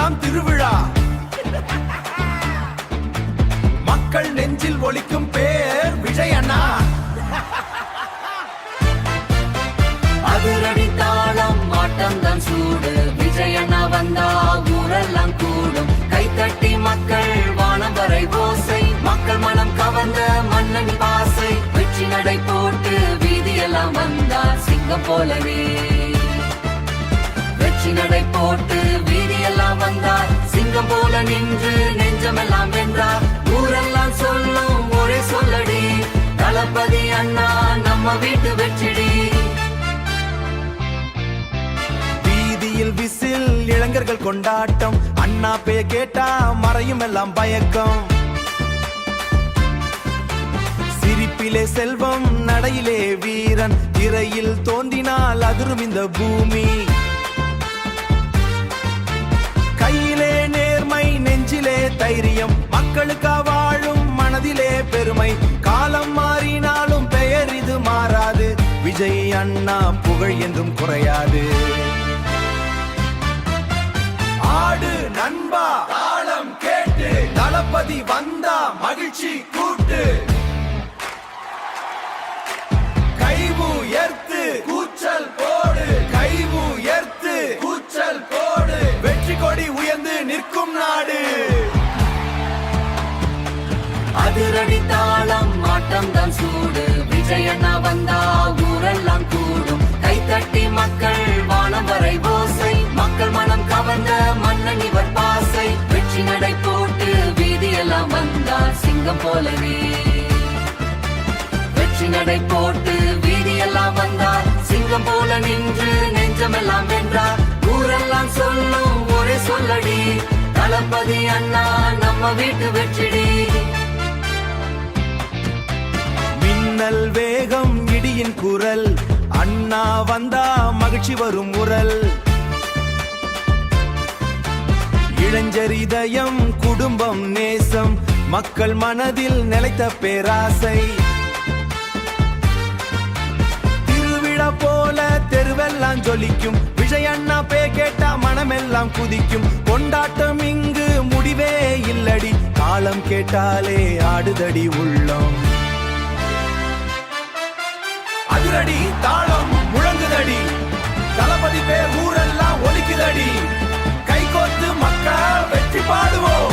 ஊரெல்லாம் திருவிழா. மக்கள் நெஞ்சில் ஒலிக்கும் பேர் விஜய் அண்ணா. அதிரடி தாளம் ஆட்டம் தான் சூடு, விஜய் அண்ணா வந்தா ஊரெல்லாம் கூடும். கைத்தட்டி மக்கள் வானம் வரை ஓசை, மக்கள் மனம் கவர்ந்த மன்னன் பாசை. வெற்றி நடை போட்டு வீதியெல்லாம் வந்தார் சிங்கம் போலவே. வெற்றி நடை போட்டு வீதியெல்லாம் வந்தார் சிங்கம் போல நின்று நெஞ்சமெல்லாம் வென்றார். ஊரெல்லாம் சொல்லும் ஒரே சொல்லடி, தளபதி அண்ணா நம்ம வீட்டு வெற்றிடி. வீதியில் விசில், இளைஞர்கள் கொண்டாட்டம். அண்ணா பெய கேட்டா மறையும் எல்லாம் பயக்கம். சிரிப்பிலே செல்வம், நடையிலே வீரன். திரையில் தோன்றினால் அதிரும் இந்த பூமி. கையிலே நேர்மை, நெஞ்சிலே தைரியம். மக்களுக்கா வாழும் மனதிலே பெருமை. காலம் மாறினாலும் பெயர் இது மாறாது. விஜய் அண்ணா புகழ் என்றும் குறையாது. ஆடு நண்பா, தாளம் கேட்டு, தளபதி வந்தா மகிழ்ச்சி கூட்டு. கைவுயர்த்து கூச்சல் போடு, கைவுயர்த்து கூச்சல் போடு. வெற்றி கொடி உயர்ந்து நிற்கும் நாடு. அதிரடி தாளம் ஆட்டம் தான் சூடு, விஜய் அண்ணா வந்தா ஊரெல்லாம் கூடும். கைத்தட்டி மக்கள் வானம் வரை ஓசை, மக்கள் மனம் கவர்ந்த மன்னன் இவர் பாசை. வெற்றி நடை போட்டு வீதியெல்லாம் வந்தார் சிங்கம் போலவே. வெற்றி நடை போட்டு வீதியெல்லாம் வந்தார் சிங்கம் போல நின்று நெஞ்சமெல்லாம் வென்றார். ஊரெல்லாம் சொல்லும் ஒரே சொல்லடி, தளபதி அண்ணா நம்ம வீட்டு வெற்றிடி. மின்னல் வேகம், இடியின் குரல். அண்ணா வந்தா மகிழ்ச்சி வரும் உரல். இளைஞரிதயம், குடும்பம், நேசம். மக்கள் மனதில் நிலைத்த பேராசை. திருவிழா போல தெருவெல்லாம் ஜொலிக்கும். விஜய் அண்ணா பே கேட்டா மனமெல்லாம் குதிக்கும். கொண்டாட்டம் இங்கு முடிவே இல்லடி, காலம் கேட்டாலே ஆடுதடி உள்ளம். அதிரடி தாளம் முழங்குதடி, தளபதி பேர் ஊரெல்லாம் ஒலிக்குதடி. கைகோத்து மக்கள் வெற்றி பாடுவோம்.